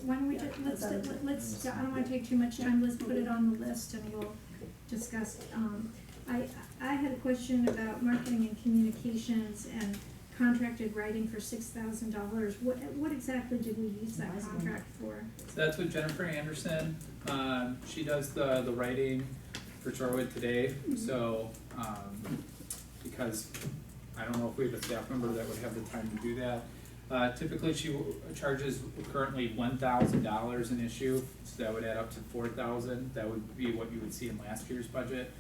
why don't we let's, I don't wanna take too much time, let's put it on the list and we'll discuss. I had a question about marketing and communications and contracted writing for $6,000. What exactly did we use that contract for? So that's with Jennifer Anderson. She does the writing for Shorewood today. Mm-hmm. So because I don't know if we have a staff member that would have the time to do that. Typically, she charges currently $1,000 an issue, so that would add up to $4,000. That would be what you would see in last year's budget.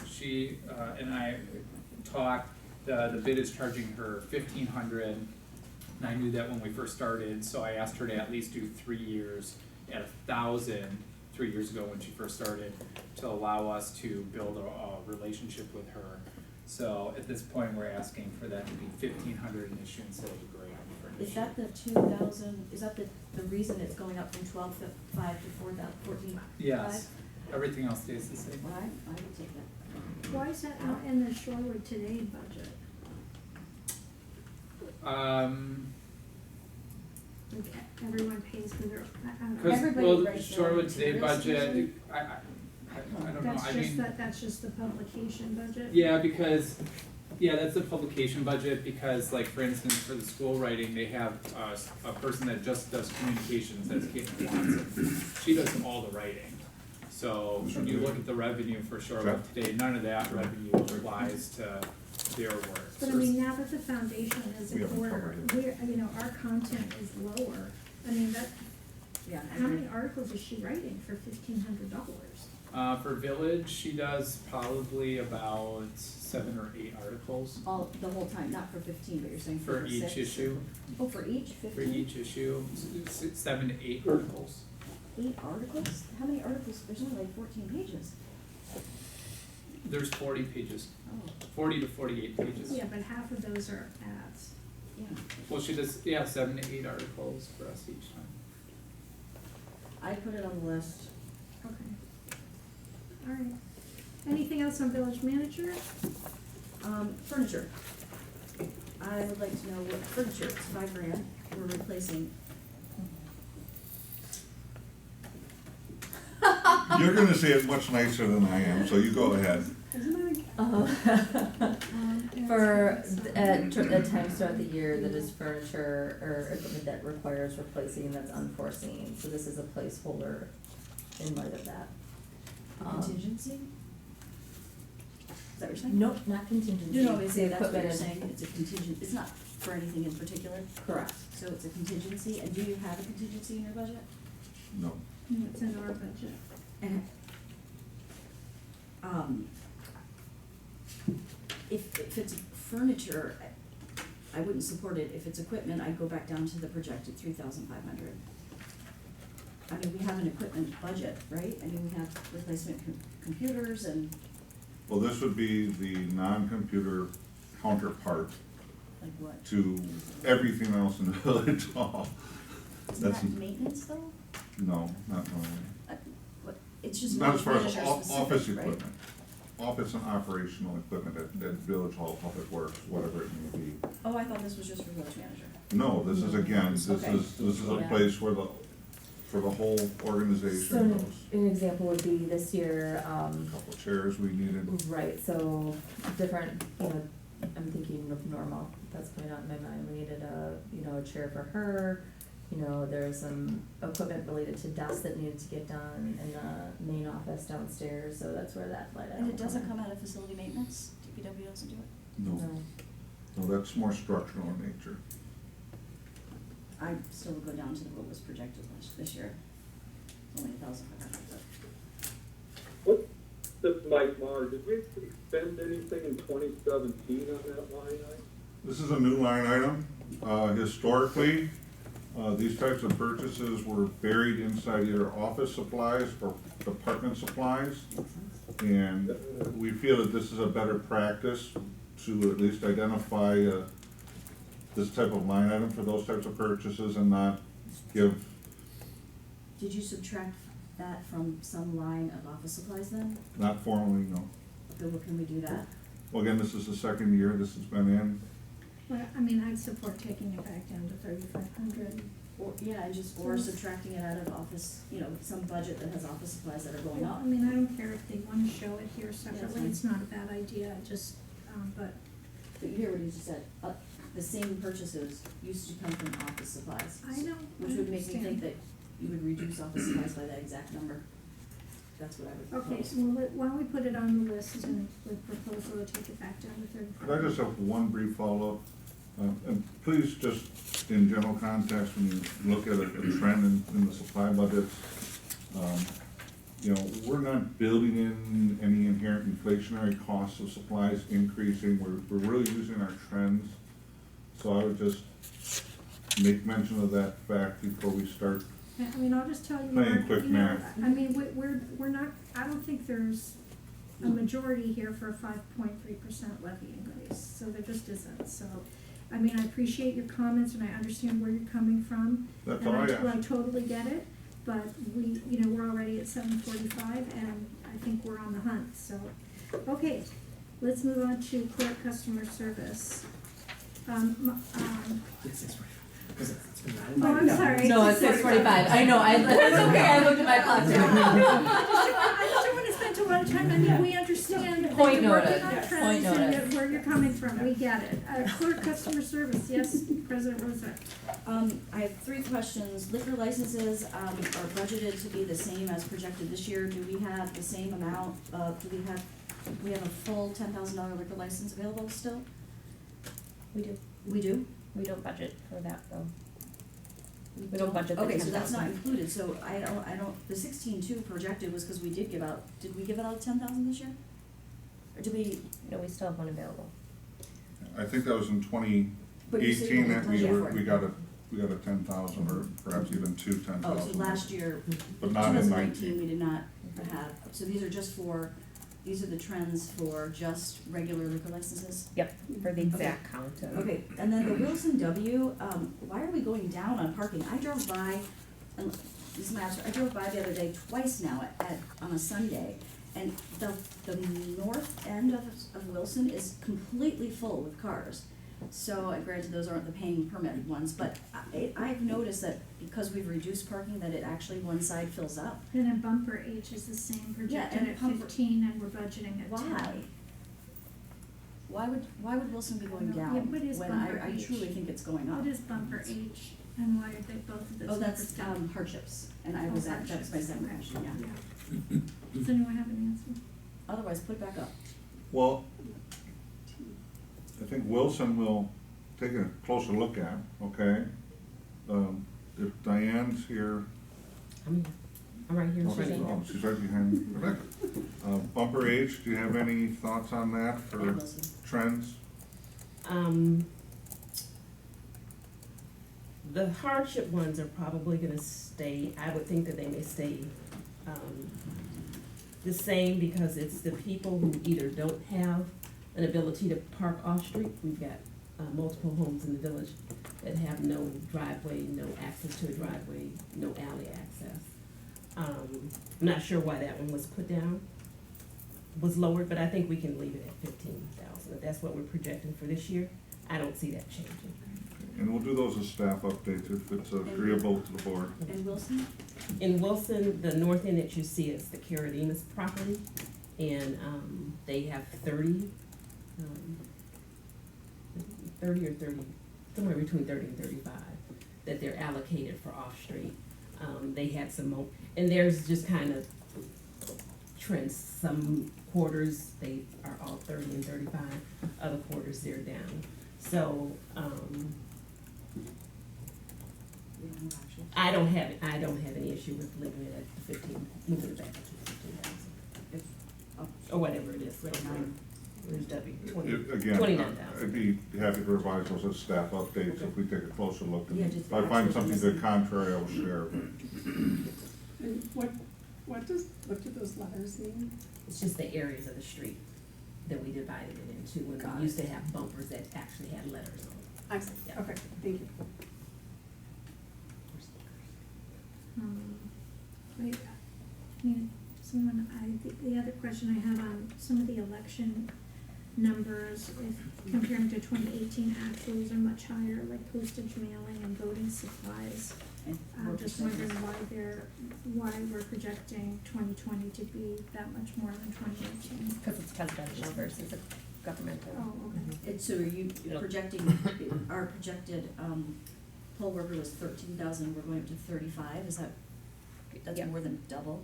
She and I talked. The bid is charging her $1,500, and I knew that when we first started, so I asked her to at least do 3 years at $1,000 3 years ago when she first started, to allow us to build a relationship with her. So at this point, we're asking for that to be $1,500 an issue instead of a grant for an issue. Is that the 2,000? Is that the reason it's going up from 12,500 to 14,500? Yes. Everything else stays the same. Well, I would take that. Why is that not in the Shorewood Today budget? Like everyone pays for their, I don't know. Because, Everybody well, writes their Shorewood Today materials budget, usually. I don't know, I mean. That's just the publication budget? Yeah, because, that's the publication budget, because like, for instance, for the school writing, they have a person that just does communications, that's Caitlin Watson. She does all the writing. So when you look at the revenue for Shorewood Today, none of that revenue applies to their work. But I mean, now that the foundation is a quarter, our content is lower. I mean, Yeah. how many articles is she writing for $1,500? For Village, she does probably about 7 or 8 articles All the whole time, not for 15, but you're saying for each 6? issue. Oh, for each 15? For each issue, 7 to 8 articles. 8 articles? How many articles? There's only like 14 pages. There's 40 pages, Oh, 40 to 48 pages. Yeah, but half of those are ads. yeah. Well, she does, 7 to 8 articles for us each time. I put it on the list. Okay. All right. Anything else on village manager? Furniture. I would like to know what furniture, it's $5,000, we're replacing. You're gonna say it much nicer than I am, so you go ahead. For at times throughout the year that is furniture or equipment that requires replacing that's unforeseen, so this is a placeholder in light of that. Contingency? Is that what you're saying? Nope, not contingency. No, they say that's what Equipment you're is- saying, it's a contingent, it's not for anything in particular? Correct. So it's a contingency, and do you have a contingency in your budget? No. No, it's in our budget. And, if it's furniture, I wouldn't support it. If it's equipment, I'd go back down to the projected 3,500. I mean, we have an equipment budget, right? I mean, we have replacement computers and Well, this would be the non-computer counterpart like what? to everything else in the village hall. Isn't That's, that maintenance though? no, not normally. What, it's just Not as far as manager office specific, right? equipment. Office and operational equipment at village hall, public works, whatever it may be. Oh, I thought this was just for village manager. No, this is again, this Okay. is a Yeah. place where for the whole So organization goes. an example would be this year, Couple chairs we needed. right, so different, I'm thinking of normal, that's coming out in my mind, we needed a chair for her. There's some equipment related to desks that needed to get done in the main office downstairs, so that's where that light item. And it doesn't in. come out of facility maintenance? DPW doesn't do it? No, no, that's more structural in nature. I still would go down to what was projected this year. It's only 1,500, but. This is Mike Marr. Did we expend anything in 2017 on that line item? This is a new line item. Historically, these types of purchases were buried inside either office supplies or department supplies. And we feel that this is a better practice to at least identify this type of line item for those types of purchases and not give. Did you subtract that from some line of office supplies then? Not formally, no. Okay, well, can we do that? Well, again, this is the second year this has been in. Well, I mean, I'd support taking it back down to 3,500. Or, yeah, and just, or subtracting it out of office, you know, some budget that has office supplies that are going Well, up. I mean, I don't care if they wanna show it here separately, fine. it's not a bad idea, just, but, But you hear what he just said, the same purchases used to come from office supplies. I know, I Which would make me think understand. that you would reduce office supplies by that exact number. That's what I would Okay, propose. so why don't we put it on the list and with proposal to take it back down to 35? Could I just have one brief follow-up? And please, just in general context, when you look at a trend in the supply budgets, you know, we're not building in any inherent inflationary costs of supplies increasing. We're really using our trends. So I would just make mention of that fact before we start. Yeah, I mean, I'll just tell you, Playing Mark, quick you know, math. I mean, we're not, I don't think there's a majority here for a 5.3% levy increase, so there just isn't, so. I mean, I appreciate your comments and I understand where you're coming from. That's all I And I ask. totally get it, but we, you know, we're already at 7:45 and I think we're on the hunt, so. Okay, let's move on to clerk customer service. It's 6:45, 'cause it's been Oh, I'm sorry. No, it's 6:45, I know, it's okay, I looked at my clock too. I just don't wanna spend a lot of time, I mean, we understand that Point you're working noted, on yes. trends Point and noted. where you're coming from, we get it. Clerk customer service, yes, President Rosa. I have 3 questions. Liquor licenses, are budgeted to be the same as projected this year. Do we have the same amount of, do we have a full $10,000 liquor license available still? We do. We do? We don't budget for that though. We don't budget the Okay, so that's not 10,000. included, so I don't, the 16.2 projected was because we did give out, did we give out 10,000 this year? Or did we, No, we still have one available. I think that was in But you said you 2018 that budgeted for it. we got a 10,000 or perhaps even 2 oh, 10,000. so last year, But not in 2019, 19. we did not have, so these are just for, these are the trends for just regular liquor licenses? Yep, for the exact count of. Okay, and then the Wilson W, why are we going down on parking? I drove by, and this is my answer, I drove by the other day twice now on a Sunday, and the north end of Wilson is completely full with cars. So, and granted, those aren't the paying permit ones, but I've noticed that because we've reduced parking, that it actually, one side fills up. And then bumper H is the same, projected and at bumper- 15 and we're budgeting at 10. Why would Wilson be going I don't know. down? Yeah, what is when bumper I H? truly think it's going up. What is bumper H and why are they both of those Oh, numbers that's down? hardships, and I was Oh, at, that's my hardships. second Okay. question, yeah. Does anyone have an answer? Otherwise, put it back up. Well, I think Wilson will take a closer look at, okay? If Diane's here, I'm right here, okay, Shane. oh, she's right behind Rebecca. Bumper H, do you have any thoughts on that for Wilson. trends? The hardship ones are probably gonna stay, I would think that they may stay, the same because it's the people who either don't have an ability to park off-street. We've got, multiple homes in the village that have no driveway, no access to a driveway, no alley access. I'm not sure why that one was put down, was lowered, but I think we can leave it at 15,000. If that's what we're projecting for this year, I don't see that changing. And we'll do those as staff updates if it's agreeable to the board. And Wilson? In Wilson, the north end that you see is the Caradinas property, and, they have 30 or 30, somewhere between 30 and 35, that they're allocated for off-street. They had some, and there's just kind of trends, some quarters, they are all 30 and 35, other quarters they're down. So, We don't know actually. I don't have any issue with leaving it at 15, moving it back to 15,000. Oh, Or whatever it is, where's W, 20, Again, 29,000. I'd be happy to revise those as staff updates if we take a closer look. Yeah, just If I find actually something to the listen. contrary, I will share. And what do those letters mean? It's just the areas of the street that we divided it into, when Got we it. used to have bumpers that actually had letters on them. I see, Yeah. okay, thank you. Wait, I mean, the other question I had on some of the election numbers, if comparing to 2018 actuals are much higher, like postage, mailing, and voting supplies. And I'm more just percentages. wondering why we're projecting 2020 to be that much more than 2018. Cause it's presidential versus a governmental. Oh, okay. And so are you It'll- projecting, our projected, poll worker was 13,000, we're going up to 35, is that, that's Yeah. more than double?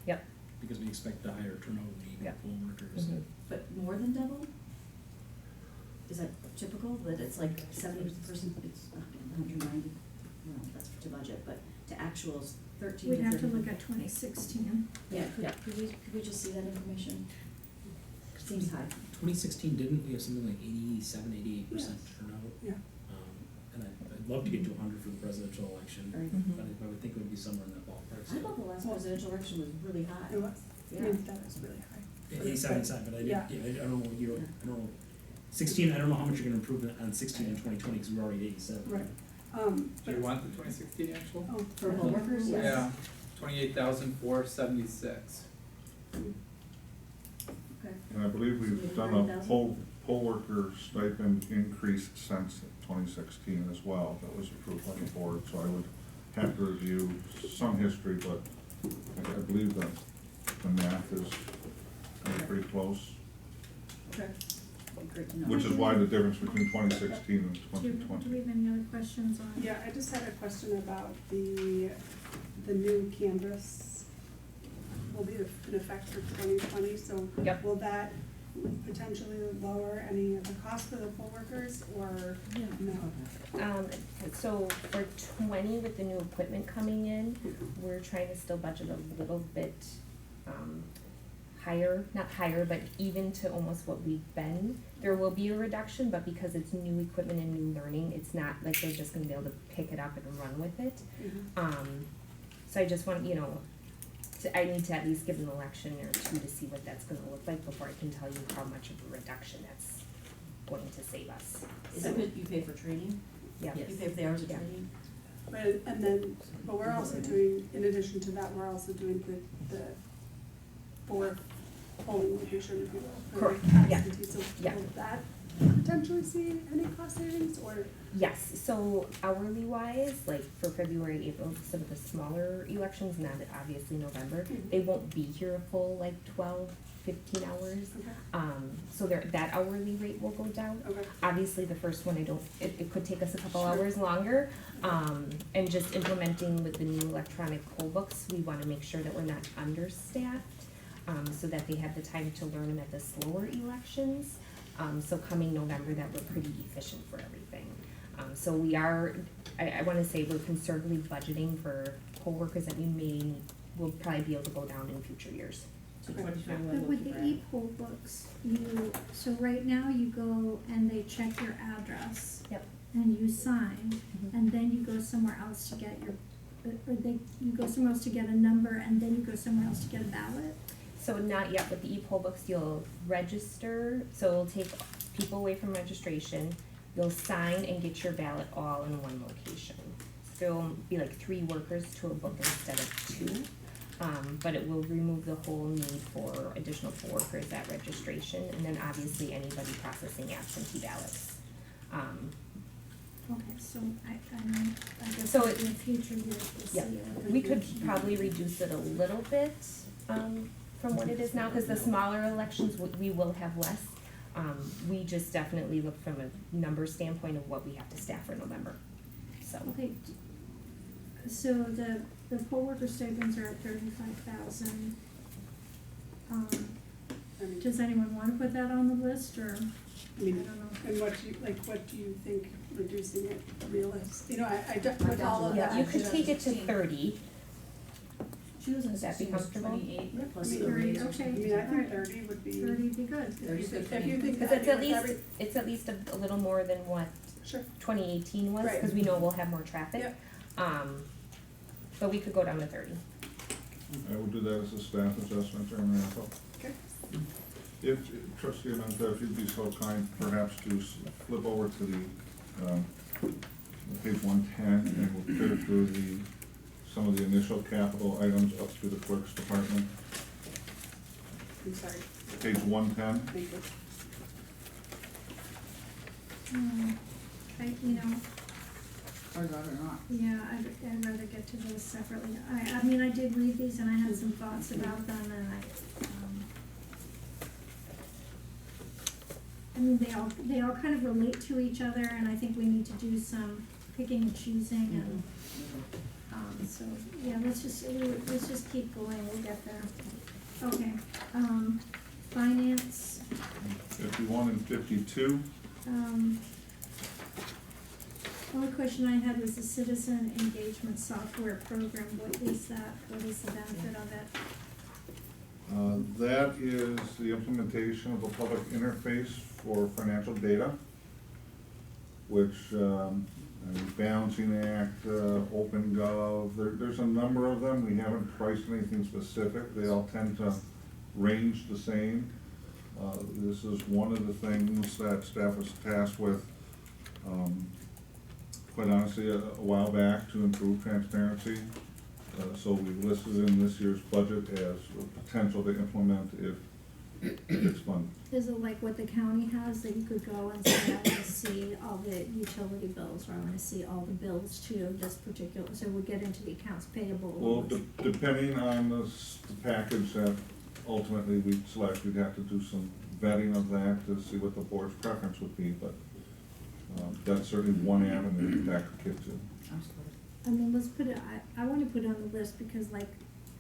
Yep. Because we expect a higher turnover in Yeah. poll workers. Mhm. But more than double? Is that typical, that it's like 70%, it's 190, well, that's to budget, but to actuals, 13 to We'd have to 30. look at 2016. Yeah, Yeah. could we just see that information? Seems high. 2016, didn't we have something like 87, 88% turnout? Yeah. And I'd love to get to 100 for the presidential election, Right. but I would think it would be somewhere in that ballpark. I thought the last presidential election was really high. It was, I Yeah. mean, that was really high. Yeah, 87 inside, but I Yeah. didn't, I don't know what year, I don't know. 16, I don't know how much you're gonna improve on 16 and 2020, because we're already at 87. Right. Do But, you want the 2016 actual? oh, For poll workers, yes. Yeah, 28,476. Okay. And I believe we've done a poll worker stipend increase since 2016 as well, that was approved by the board, so I would have to review some history, but I believe that the math is pretty close, Okay. Great to know. which is why the difference between 2016 and Do 2020. we have any other questions on? yeah, I just had a question about the new canvas will be in effect for 2020, so Yep. will that potentially lower any of the costs for the poll workers, or Yeah. no? So for 20, with the new equipment coming in, we're trying to still budget a little bit, higher, not higher, but even to almost what we've been. There will be a reduction, but because it's new equipment and new learning, it's not like they're just gonna be able to pick it up and run with it. Mhm. So I just want, I need to at least give an election or two to see what that's gonna look like before I can tell you how much of a reduction that's going to save us. Is it good you pay for training? Yeah. You pay for the hours of Yeah. training? But we're also doing, in addition to that, we're also doing the fourth polling location, if you will. for Correct, yeah. absentee. So Yeah. will that potentially see any cost savings, or? Yes, so hourly wise, like for February, April, some of the smaller elections, not obviously November, Mhm. they won't be here a full like 12, 15 hours. Okay, So that hourly rate will go down. okay. Obviously, the first one, it could take us a couple Sure. hours longer. And just implementing with the new electronic poll books, we wanna make sure that we're not understaffed, so that they have the time to learn them at the slower elections. So coming November, that we're pretty efficient for everything. So we are, I wanna say we're conservatively budgeting for poll workers that will probably be able to go down in future years. So Okay. 2021 But with will the be e-poll books, so right now you go and they check your address. Yep. And you sign, Mhm. and then you go somewhere else to get you go somewhere else to get a number, and then you go somewhere else to get a ballot? So not yet, with the e-poll books, you'll register, so it'll take people away from registration. You'll sign and get your ballot all in one location. So there'll be like 3 workers to a book instead of 2. But it will remove the whole need for additional poll workers at registration, and then obviously anybody processing absentee ballots. Okay, so I guess So in future years we'll see Yeah. it. We could probably reduce it a little bit, from what it is now, cause the smaller elections, we will have less. We just definitely look from a number standpoint of what we have to staff for November, so. Okay, so the poll worker stipends are at 35,000. I mean, Does anyone wanna put that on the list, or, I mean, I don't know. and what do you think reducing it realistic? With all of Yeah, that. you could take it to 30, She was in Would that be 16, was comfortable? 28 plus I mean, the 30, raise or okay. I something. mean, I think Alright. 30 would be. 30 would be good. If you 30 is think, good if for you me. think cause that it's at with every, least, it's at least a little more than what sure, 2018 was, Right. cause we know we'll have more traffic. Yep. But we could go down to 30. I would do that as a staff adjustment, Chairman Apple. okay. If, trustee Amanda, if you'd be so kind, perhaps to flip over to the, page 110, and we'll clear through some of the initial capital items up through the clerk's department. I'm sorry, Page 110, thank you. You know, I'd rather not. yeah, I'd rather get to those separately. I mean, I did read these and I had some thoughts about them and I mean, they all kind of relate to each other and I think we need to do some picking and choosing and, so, yeah, let's just keep going, we'll get there. Okay, finance, 51 and 52. only question I had was the citizen engagement software program, what is that, what is the benefit of it? That is the implementation of a public interface for financial data, which, Balancing Act, OpenGov, there's a number of them. We haven't priced anything specific. They all tend to range the same. This is one of the things that staff was tasked with, quite honestly, a while back to improve transparency. So we listed in this year's budget as a potential to implement if it's funded. Is it like what the county has, that you could go and say, I wanna see all the utility bills, or I wanna see all the bills too of this particular, so we'll get into the accounts payable. Well, depending on the package that ultimately we select, we'd have to do some vetting of that to see what the board's preference would be, but that's certainly one avenue that could get to. I mean, let's put it, I wanna put it on the list because like,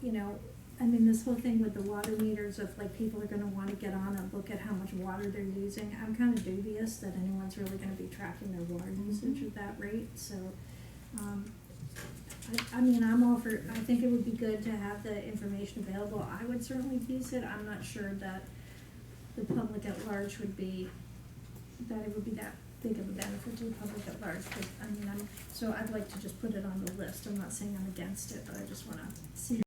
you know, I mean, this whole thing with the water meters, if like people are gonna wanna get on and look at how much water they're using, I'm kinda dubious that anyone's really gonna be tracking their water usage at that rate, so, I mean, I'm all for, I think it would be good to have the information available, I would certainly use it, I'm not sure that the public at large would be, that it would be that big of a benefit to the public at large, but, I mean, so I'd like to just put it on the list, I'm not saying I'm against it, but I just wanna see